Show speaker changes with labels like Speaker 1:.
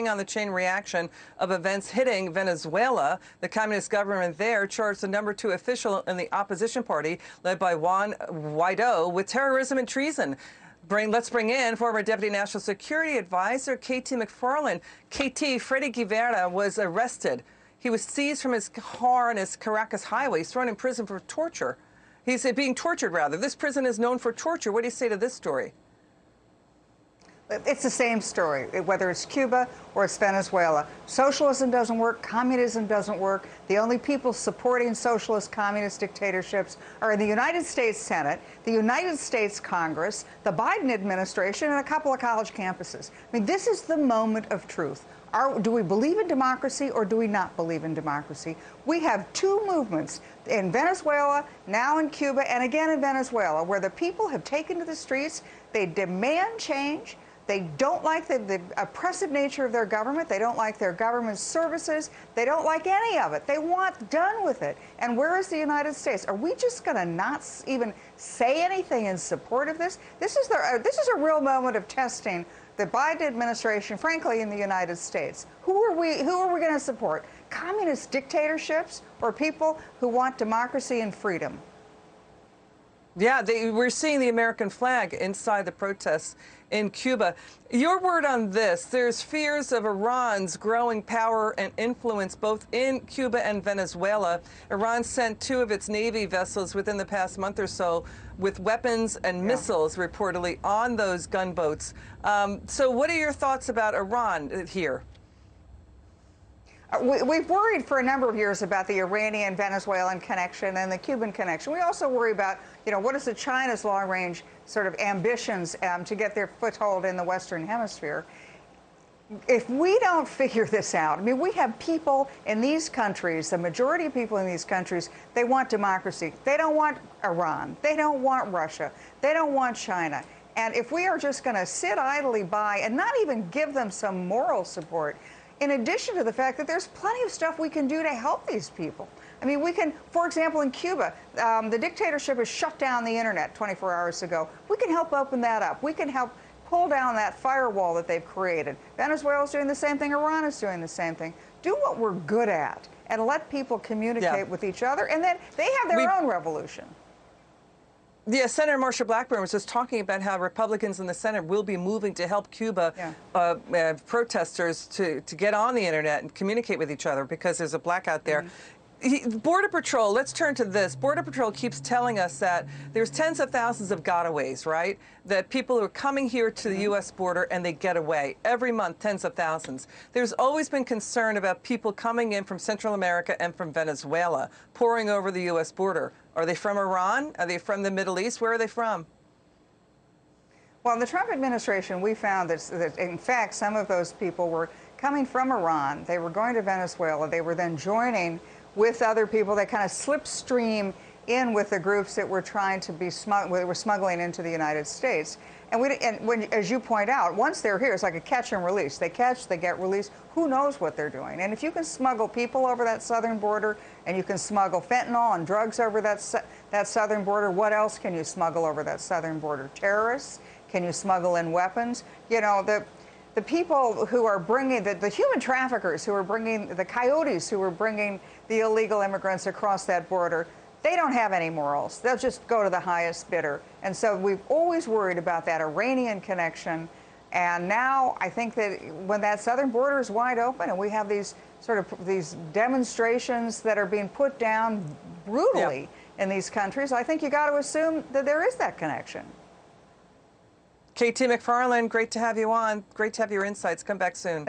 Speaker 1: on the chain reaction of events hitting Venezuela. The communist government there charged the #2 official in the opposition party, led by Juan Guaido, with terrorism and treason. Let's bring in former Deputy National Security Advisor KT McFarland. KT, Freddy Guevara was arrested. He was seized from his car on his Caracas highway. He's thrown in prison for torture. He's being tortured, rather. This prison is known for torture. What do you say to this story?
Speaker 2: It's the same story, whether it's Cuba or it's Venezuela. Socialism doesn't work. Communism doesn't work. The only people supporting socialist communist dictatorships are in the United States Senate, the United States Congress, the Biden administration, and a couple of college campuses. I mean, this is the moment of truth. Do we believe in democracy or do we not believe in democracy? We have two movements in Venezuela, now in Cuba, and again in Venezuela, where the people have taken to the streets. They demand change. They don't like the oppressive nature of their government. They don't like their government services. They don't like any of it. They want done with it. And where is the United States? Are we just going to not even say anything in support of this? This is a real moment of testing the Biden administration, frankly, in the United States. Who are we going to support? Communist dictatorships or people who want democracy and freedom?
Speaker 1: Yeah, we're seeing the American flag inside the protests in Cuba. Your word on this: there's fears of Iran's growing power and influence both in Cuba and Venezuela. Iran sent 2 of its Navy vessels within the past month or so with weapons and missiles reportedly on those gunboats. So what are your thoughts about Iran here?
Speaker 2: We've worried for a number of years about the Iranian-Venezuelan connection and the Cuban connection. We also worry about, what is the China's long-range sort of ambitions to get their foothold in the Western Hemisphere. If we don't figure this out, I mean, we have people in these countries, the majority of people in these countries, they want democracy. They don't want Iran. They don't want Russia. They don't want China. And if we are just going to sit idly by and not even give them some moral support, in addition to the fact that there's plenty of stuff we can do to help these people. I mean, we can, for example, in Cuba, the dictatorship has shut down the internet 24 hours ago. We can help open that up. We can help pull down that firewall that they've created. Venezuela's doing the same thing. Iran is doing the same thing. Do what we're good at and let people communicate with each other, and then they have their own revolution.
Speaker 1: Yeah, Senator Marsha Blackburn was just talking about how Republicans in the Senate will be moving to help Cuba protesters to get on the internet and communicate with each other because there's a blackout there. Border Patrol, let's turn to this. Border Patrol keeps telling us that there's tens of thousands of gotaways, right? That people are coming here to the U.S. border and they get away. Every month, tens of thousands. There's always been concern about people coming in from Central America and from Venezuela, pouring over the U.S. border. Are they from Iran? Are they from the Middle East? Where are they from?
Speaker 2: Well, in the Trump administration, we found that, in fact, some of those people were coming from Iran. They were going to Venezuela. They were then joining with other people that kind of slipstream in with the groups that were trying to be smuggling into the United States. And as you point out, once they're here, it's like a catch and release. They catch, they get released. Who knows what they're doing? And if you can smuggle people over that southern border, and you can smuggle fentanyl and drugs over that southern border, what else can you smuggle over that southern border? Terrorists? Can you smuggle in weapons? The people who are bringing, the human traffickers who are bringing, the coyotes who are bringing the illegal immigrants across that border, they don't have any morals. They'll just go to the highest bidder. And so we've always worried about that Iranian connection. And now I think that when that southern border is wide open and we have these these demonstrations that are being put down brutally in these countries, I think you got to assume that there is that connection.
Speaker 1: KT McFarland, great to have you on. Great to have your insights. Come back soon.